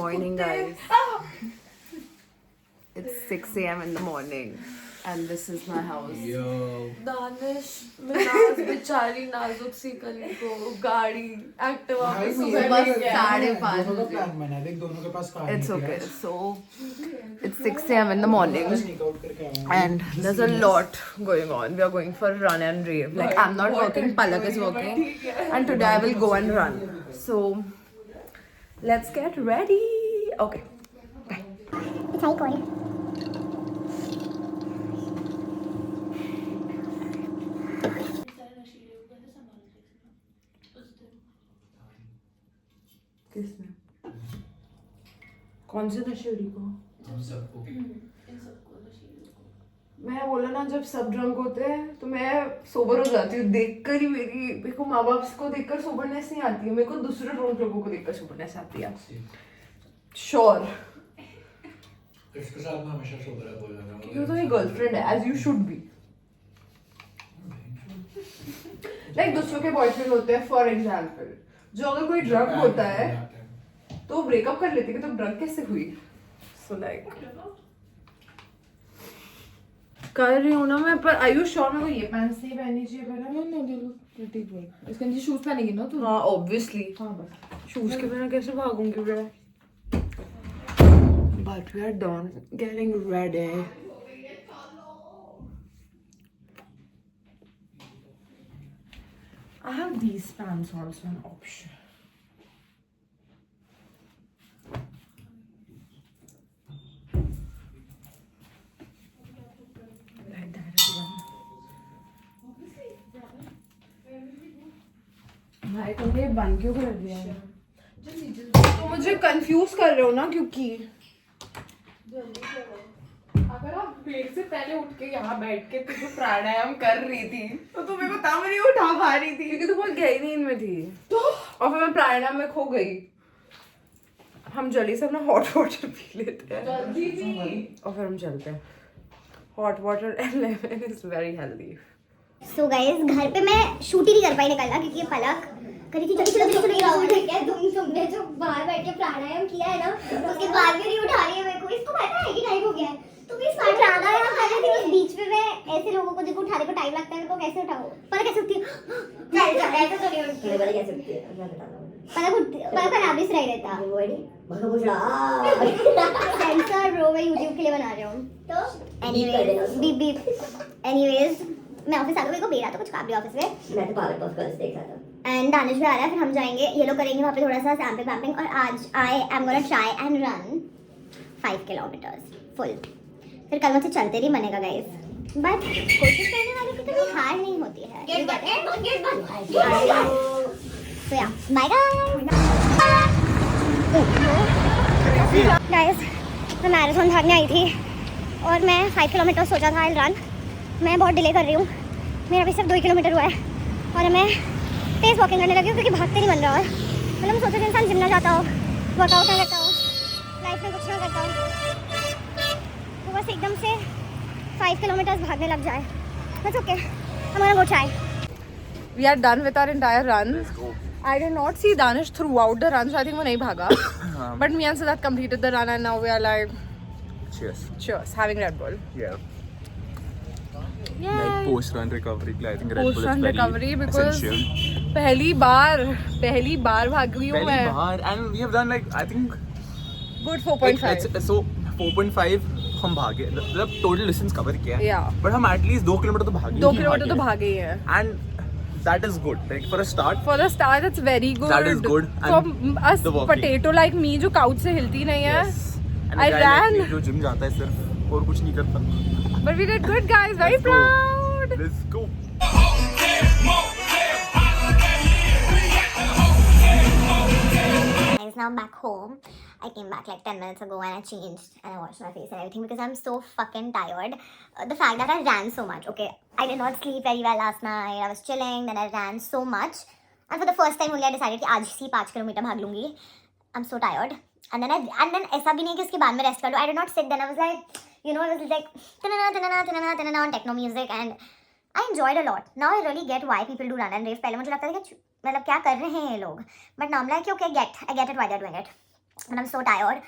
morning, guys. It's 6 a.m. in the morning, and this is my house. Danish Minaj बेचारी नाजुक सी कली को गाड़ी एक्टिवा पे सुबह 5:30 दोनों का प्लान बना देख दोनों के पास car It's okay. So it's 6 a.m. in the morning, sneak out करके आऊंगा and there's a lot going on. We are going for a run and rave. Like I'm not working, Palak is working, and today I will go and run. So let's get ready. Okay. It's very cold. किसने? कौन से नशेड़ी को? हम सबको मैं बोला ना जब सब ड्रंक होते हैं तो मैं सोबर हो जाती हूँ देखकर ही मेरे को माँ बाप को देखकर सोबरनेस नहीं आती है मेरे को दूसरे लोगों को देखकर सोबरनेस आती है श्योर इसके साथ मैं हमेशा सोबर बोलूंगा क्योंकि तो ये गर्लफ्रेंड है as you should be like दूसरों के बॉयफ्रेंड होते हैं फॉर एग्जाम्पल जो अगर कोई ड्रग होता है तो ब्रेकअप कर लेते कि तो ड्रग कैसे हुई सो लाइक कर रही हूँ ना मैं पर आयुष श्योर मेरे को ये पैंट्स नहीं पहननी चाहिए पहले इसके नीचे शूज पहनेगी ना तू हाँ ऑब्वियसली हाँ बस शूज के बिना कैसे भागूंगी मैं but we are done getting ready I have these pants also an option. Like that again. भाई तुमने ये बंद क्यों कर दिया है? तो मुझे कंफ्यूज कर रहे हो ना क्योंकि अगर आप पेट से पहले उठ के यहाँ बैठ के तू जो प्राणायाम कर रही थी तो तू मेरे को तब नहीं उठा पा रही थी क्योंकि तू बहुत गहरी नींद में थी तो और फिर मैं प्राणायाम में खो गई हम जल्दी से अपना हॉट वाटर पी लेते हैं और फिर हम चलते हैं hot water and lemon is very healthy So guys, घर पे मैं शूट ही नहीं कर पाई निकलना क्योंकि पलक करी थी तुमने जो बाहर बैठ के प्राणायाम किया है ना उसके बाद भी नहीं उठा रही है मेरे को इसको पता है कि टाइम हो गया है तो प्लीज प्राणायाम कर रही थी उस बीच में मैं ऐसे लोगों को देखो उठाने को टाइम लगता है मेरे को कैसे उठाऊं पता कैसे उठती ऐसे तो नहीं उठती है कैसे उठती है पता का नाम भी सही रहता सेंसर ब्रो मैं YouTube के लिए बना रहा हूं तो एनीवेज बीप एनीवेज मैं ऑफिस आ गई मेरे को बेरा तो कुछ काम भी ऑफिस में मैं तो पावर पफ गर्ल्स देख रहा था एंड दानिश भी आ रहा है फिर हम जाएंगे ये लोग करेंगे वहाँ पे थोड़ा सा सैम्पलिंग वैम्पलिंग और आज I am gonna try and run 5 kilometres full फिर कल मुझसे चलते नहीं बनेगा गाइस बट कोशिश करने वाले की कभी हार नहीं होती है तो या बाय गाइस मैं मैराथन भागने आई थी और मैं 5 किलोमीटर सोचा था आई रन मैं बहुत डिले कर रही हूँ मेरा अभी सिर्फ 2 किलोमीटर हुआ है और मैं तेज़ वॉकिंग करने लगी हूँ क्योंकि भागते नहीं बन रहा है मतलब सोचते इंसान जिम ना जाता हो वर्कआउट ना करता हो लाइफ में कुछ ना करता हो तो बस एकदम से 5 किलोमीटर्स भागने लग जाए बस okay I'm gonna go try. We are done with our entire run. I did not see Danish throughout the run, so I think वो नहीं भागा. But me and Siddharth completed the run and now we are like, cheers, having Red Bull. Yeah. Yay. Like post-run recovery, I think Red Bull is Post-run very recovery because essential. पहली बार भागी हूँ मैं. And we have done like I think Good 4.5. so 4.5 हम भागे मतलब total distance cover किया. Yeah. But हम at least 2 kilometre तो भागे. 2 किलोमीटर तो भागे ही हैं. And that is good. Like for a start. For the start, it's very good. That is good. For And us the walking. potato like me जो couch से हिलती नहीं है. Yes. And I a guy like ran. me जो gym जाता है सिर्फ और कुछ नहीं करता. But we did good, guys. Very Let's go. proud. Let's go. Guys, now I'm back home. I came back like 10 minutes ago and I changed and I washed my face and everything because I'm so fucking tired. The fact that I ran so much. Okay, I did not sleep very well last night. I was chilling, then I ran so much. And for the first time only I decided कि आज ही 5 kilometre भाग लूँगी. I'm so tired. And then ऐसा भी नहीं कि उसके बाद में रेस्ट कर लूँ. I did not sit. Then I was like, you know, I was like tanana on techno music and I enjoyed a lot. Now I really get why people do run and rave. पहले मुझे लगता था कि मतलब क्या कर रहे हैं ये लोग. But now I'm like, okay, I get it why they're doing it. but I'm so tired.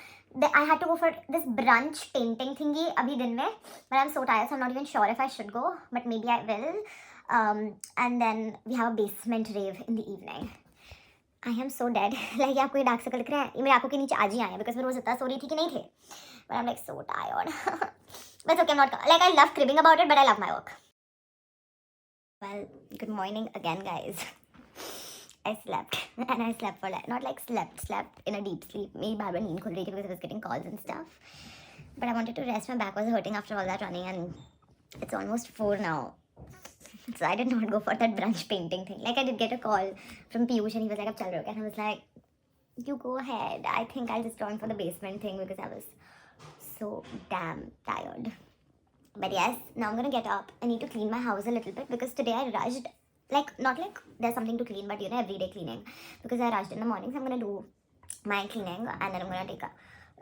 I had to go for this brunch painting thingy abhi din mein, but I'm so tired, so I'm not even sure if I should go, but maybe I will. And then we have a basement rave in the evening. I am so dead. Like, आपको ये dark circle दिख रहा है? ये मेरी आंखों के नीचे आज ही आए हैं because मैं रोज इतना सो रही थी कि नहीं थे. But I'm like so tired. But it's okay, I'm not like I love cribbing about it, but I love my work. Well, good morning again, guys. I slept and I slept for like not like slept in a deep sleep. मेरी बार बार नींद खुल रही थी because I was getting calls and stuff. But I wanted to rest. My back was hurting after all that running, and it's almost 4 now. So I did not go for that brunch painting thing. Like, I did get a call from Piyush and he was like, "Ab chal rahe ho?" And I was like, "You go ahead. I think I'll just join for the basement thing because I was so damn tired." But yes, now I'm gonna get up. I need to clean my house a little bit because today I rushed. Like, not like there's something to clean, but you know, everyday cleaning. Because I rushed in the morning, so I'm gonna do my cleaning and then I'm gonna take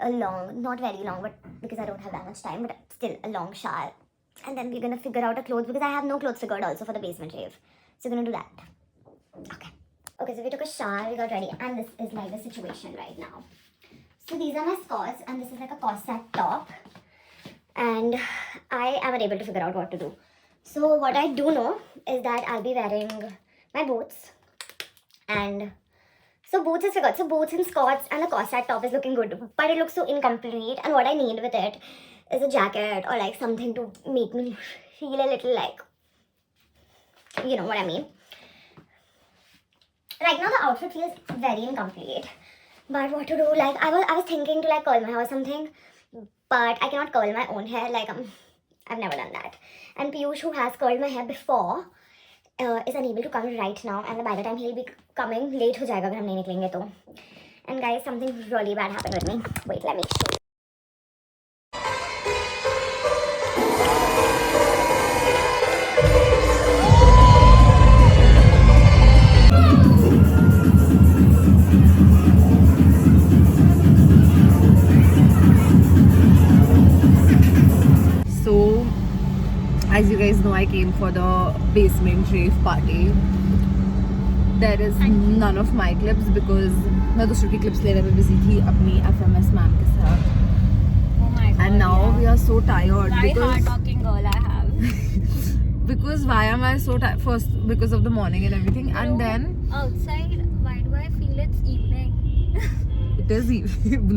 a long, not very long, but because I don't have that much time, but still a long shower. And then we're gonna figure out a clothes because I have no clothes figured also for the basement rave. So we're gonna do that. Okay. Okay, so we took a shower, we got ready, and this is like the situation right now. So these are my skirts, and this is like a corset top. And I am unable to figure out what to do. So what I do know is that I'll be wearing my boots. And so boots is figured. So boots and skirts and the corset top is looking good. But it looks so incomplete. And what I need with it is a jacket or like something to make me feel a little like, you know what I mean. Right now the outfit feels very incomplete. But what to do? Like I was thinking to like curl my hair or something, but I cannot curl my own hair. Like I've never done that. And Piyush, who has curled my hair before, is unable to come right now. And by the time he'll be coming, late हो जाएगा अगर हम नहीं निकलेंगे तो. And guys, something really bad happened with me. Wait, let me show you. So, as you guys know, I came for the basement rave party. There is none of my clips because मैं दूसरों की clips लेने में busy थी अपनी FMS ma'am के साथ. Oh my god. And now we are so tired Very because hard talking girl I have. because why am I so tired? First because of the morning and everything, and then Outside, why do I feel it's evening? it is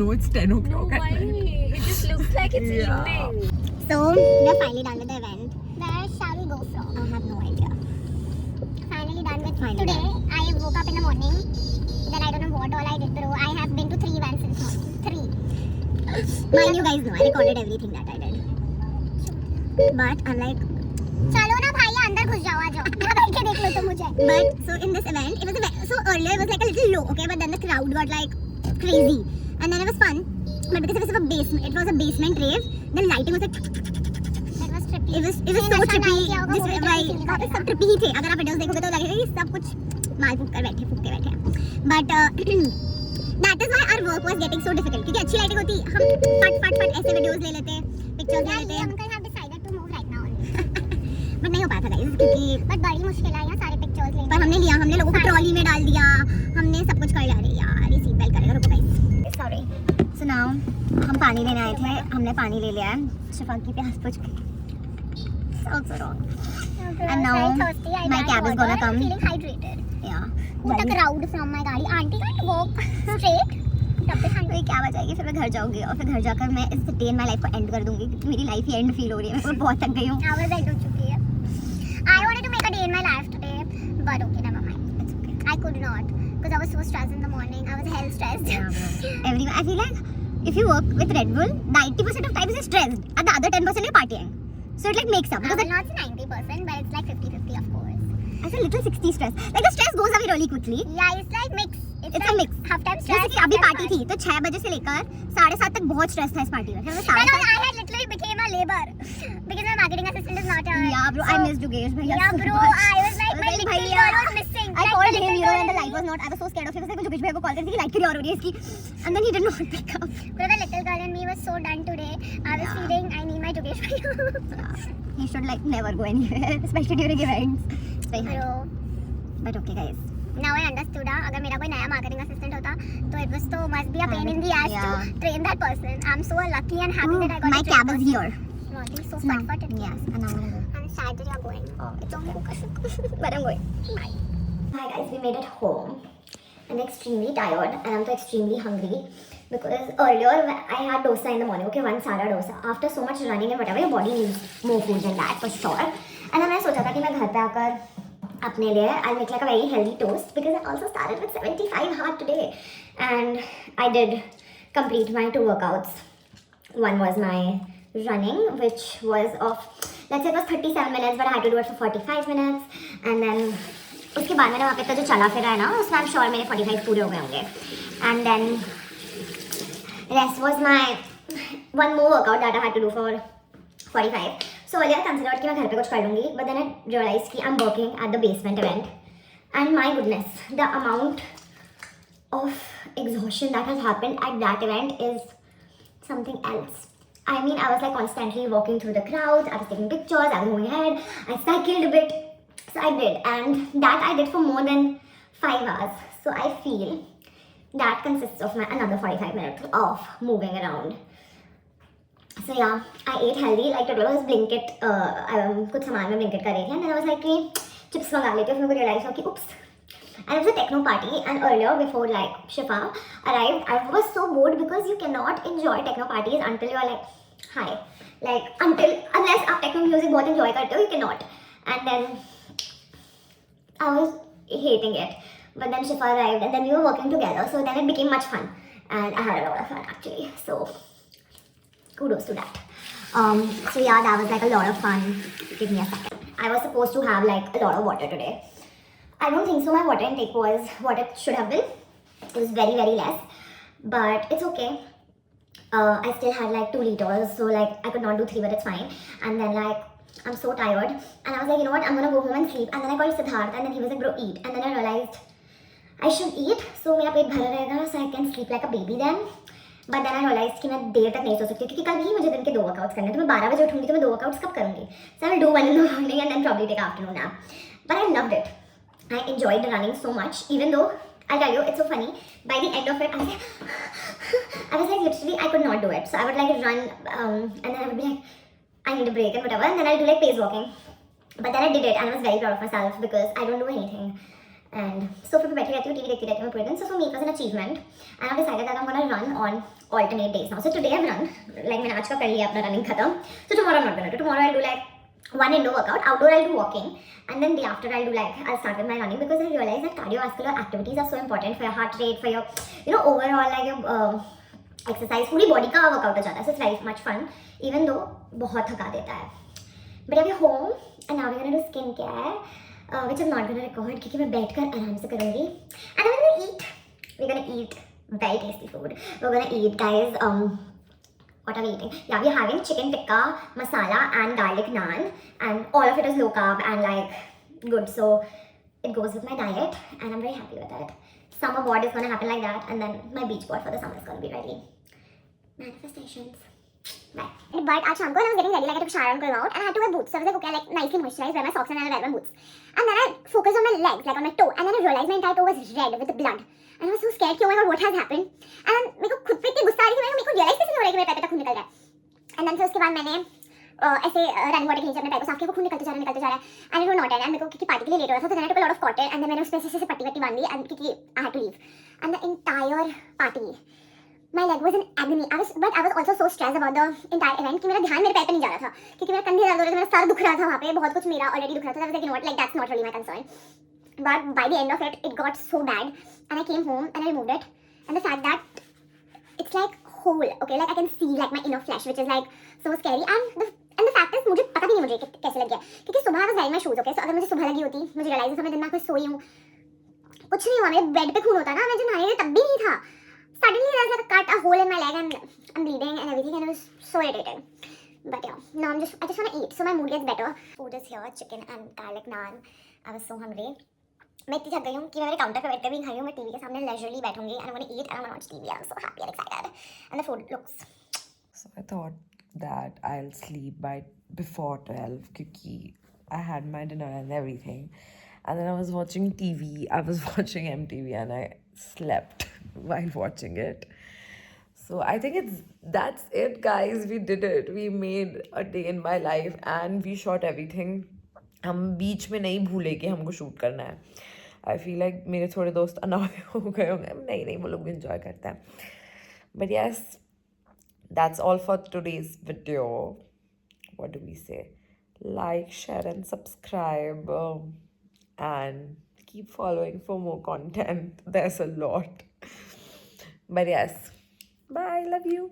no, it's 10 No, o'clock. why? It just looks like it's Yeah. evening. So we're finally done with the event. Where shall we go from? I have no idea. Finally done with today. I woke up in the morning. Then I don't know what all I did, bro. I have been to 3 events since morning. 3. Mind you guys know, I recorded everything that I did. But I'm like, चलो ना भाई अंदर घुस जाओ आ जाओ यहाँ बैठ के देख लो तो मुझे. But so in this event, it was so earlier it was like a little low, okay, but then the crowd got like crazy, and then it was fun. But because it was a basement rave, the lighting was like. That was trippy. It was so trippy. This why सब trippy ही थे. अगर आप videos देखोगे तो लगेगा कि सब कुछ माल फूक के बैठे. But that is why our work was getting so difficult. क्योंकि अच्छी lighting होती, हम फट ऐसे videos ले लेते, pictures ले लेते. Uncle have decided to move right now. But नहीं हो पाया था guys क्योंकि but बड़ी मुश्किल है यहाँ सारे pictures लेने. पर हमने लोगों को ट्रॉली में डाल दिया. हमने सब कुछ कर लिया. अरे यार ये सीट बेल्ट करेगा रुको guys. Sorry. So now हम पानी लेने आए थे. हमने पानी ले लिया है. शिफा की प्यास बुझ गई. Sounds so wrong. And now my cab is gonna come. Feeling hydrated. Yeah. Who took crowd from my गाड़ी? Auntie can't walk straight. तब तक मेरी कैब आ जाएगी फिर मैं घर जाऊंगी और फिर घर जाकर मैं इस डे इन माई लाइफ को एंड कर दूंगी क्योंकि मेरी लाइफ ही एंड फील हो रही है. मैं बहुत थक गई हूँ. आवाज एंड हो चुकी है. I wanted to make a day in my life today, but okay, never mind. It's okay. I could not because I was so stressed in the morning. I was hell stressed. Yeah, everyone. I feel like if you work with Red Bull, 90% of time is stressed, and the other 10% you're partying. So it like makes up. I will not say 90%, but it's like 50-50 of course. I feel little 60 stress. Like the stress goes away really quickly. Yeah, it's like mix. It's like a mix. Half time stress. जैसे कि अभी party थी तो 6 बजे से लेकर 7:30 तक बहुत स्ट्रेस था इस पार्टी में. फिर I had literally became a labor because my marketing assistant is not here. Yeah, bro, I missed Yogesh bhaiya. Yeah, bro, I was like my little girl was missing. I called him, you know, when the light was not. I was so scared of him. I was like, Yogesh bhaiya को call करती थी light क्यों हो रही है इसकी. And then he did not pick up. Bro, the little girl in me was so done today. I was feeling I need my Yogesh bhaiya. He should like never go anywhere, especially during events. It's very hard. But okay, guys. Now I understood. अगर मेरा कोई नया marketing assistant होता, तो it was so must be a pain in the ass to train that person. I'm so lucky and happy that I got. My cab is here. Morning, so fun. Yes, and I'm sad that you're going. Oh, it's on my but I'm going. Bye. Hi guys, we made it home. I'm extremely tired and I'm so extremely hungry because earlier I had dosa in the morning. Okay, one Sara dosa. After so much running and whatever, your body needs more food than that for sure. And then I सोचा था कि मैं घर पे आकर अपने लिए I'll make like a very healthy toast because I also started with 75 hard today and I did complete my 2 workouts. One was my running, which was of, let's say it was 37 minutes, but I had to do it for 45 minutes. And then उसके बाद मैंने वहाँ पे जो चला फिरा है ना, उसमें I'm sure मेरे 45 पूरे हो गए होंगे. And then rest was my one more workout that I had to do for 45. So earlier I considered कि मैं घर पे कुछ कर लूँगी, but then I realized कि I'm working at the basement event. And my goodness, the amount of exhaustion that has happened at that event is something else. I mean, I was like constantly walking through the crowds, I was taking pictures, I was moving ahead, I cycled a bit. So I did, and that I did for more than 5 hours. So I feel that consists of my another 45 minutes of moving around. So yeah, I ate healthy. Like today was Blinkit. कुछ सामान में Blinkit कर रही थी, and then I was like कि chips मंगा लेती हूँ. फिर मुझे realize हुआ कि oops. And it was a techno party, and earlier before like Shifa arrived, I was so bored because you cannot enjoy techno parties until you are like high. Like unless आप techno music बहुत enjoy करते हो, you cannot. And then I was hating it, but then Shifa arrived and then we were working together, so then it became much fun and I had a lot of fun actually, so kudos to that. So yeah, that was like a lot of fun. Give me a second. I was supposed to have like a lot of water today. I don't think so my water intake was what it should have been. It was very less, but it's okay. I still had like 2 liters, so like I could not do 3, but it's fine. And then like I'm so tired and I was like, you know what, I'm gonna go home and sleep. And then I called Siddharth and then he was like, bro, eat. And then I realized I should eat so मेरा पेट भरा रहेगा, so I can sleep like a baby then. But then I realized कि मैं देर तक नहीं सो सकती क्योंकि कल भी मुझे दिन के 2 वर्कआउट्स करने हैं. तो मैं 12 बजे उठूंगी तो मैं 2 वर्कआउट्स कब करूंगी? So I will do one in the morning and then probably take afternoon nap. But I loved it. I enjoyed running so much, even though I'll tell you it's so funny. By the end of it, I was like literally I could not do it. So I would like run and then I would be like, I need a break and whatever, and then I'll do like pace walking. But then I did it and I was very proud of myself because I don't do anything. And so फिर मैं बैठी रहती हूँ, TV देखती रहती हूँ पूरे दिन. So for me it was an achievement, and I've decided that I'm gonna run on alternate days now. So today I've run, like मैंने आज का कर लिया अपना running खत्म. So tomorrow I'm not gonna do. Tomorrow I'll do like one indoor workout, outdoor I'll do walking, and then day after I'll do like I'll start with my running because I realize that cardiovascular activities are so important for your heart rate, for your overall like your exercise. पूरी body का workout हो जाता है. So it's very much fun, even though बहुत थका देता है. But we're home and now we're gonna do skincare, which I'm not gonna record क्योंकि मैं बैठकर आराम से करूँगी. And I'm gonna eat. We're gonna eat very tasty food. We're gonna eat, guys. What are we eating? Yeah, we're having chicken tikka masala and garlic naan, and all of it is low carb and like good. So it goes with my diet, and I'm very happy with it. Summer board is gonna happen like that, and then my beach board for the summer is gonna be ready. Manifestations. Bye. But at Shamko, I was getting ready, like I took a shower and go out, and I had to wear boots. So I was like, okay, like nicely moisturized, wear my socks and then I wear my boots. And then I focused on my legs, like on my toe, and then I realized my entire toe was red with the blood. And I was so scared कि oh my god, what has happened? And मेरे को खुद पे इतनी गुस्सा आ रही थी, मेरे को realize कैसे नहीं हो रहा है कि मेरे पैर पे तक खून निकल रहा है. And then फिर उसके बाद मैंने ऐसे रन वाटर खींचा अपने पैर को साफ किया, वो खून निकलते जा रहा है. And it was not and मेरे को क्योंकि पार्टी के लिए लेट हो रहा था, तो then I took a lot of cotton and then मैंने उस पे से पट्टी बांध दी and क्योंकि I had to leave. And the entire party, my leg was in agony. But I was also so stressed about the entire event कि मेरा ध्यान मेरे पैर पे नहीं जा रहा था क्योंकि मेरा कंधे दर्द हो रहे थे, मेरा सर दुख रहा था वहाँ पे, बहुत कुछ मेरा already दुख रहा था. I was like, you know what, like that's not really my concern. But by the end of it, it got so bad, and I came home and I removed it. And the fact that it's like whole, okay, like I can see like my inner flesh, which is like so scary. And the fact is, मुझे पता भी नहीं मुझे कैसे लग गया क्योंकि सुबह I was wearing my shoes, okay. So अगर मुझे सुबह लगी होती, मुझे realize होता मैं दिन में कुछ सोई हूँ, कुछ नहीं हुआ, मेरे बेड पे खून होता ना, मैं जो नहाई तब भी नहीं था. Suddenly there's like a cut, a hole in my leg, and I'm bleeding and everything, and I was so irritated. But yeah, now I just want to eat, so my mood gets better. Food is here, chicken and garlic naan. I was so hungry. मैं इतनी थक गई हूँ कि मैं मेरे counter पे बैठ कर भी खाई हूँ. मैं टीवी के सामने leisurely बैठूंगी and I'm gonna eat and I'm gonna watch TV. I'm so happy and excited, and the food looks. So I thought that I'll sleep by before 12 because I had my dinner and everything. and then I was watching TV. I was watching MTV, and I slept while watching it. So I think that's it, guys. We did it. We made a day in my life, and we shot everything. हम बीच में नहीं भूले कि हमको shoot करना है. I feel like मेरे थोड़े दोस्त अनॉय हो गए होंगे. नहीं वो लोग भी enjoy करते हैं. But yes, that's all for today's video. What do we say? Like, share, and subscribe, and keep following for more content. There's a lot. But yes, bye. Love you.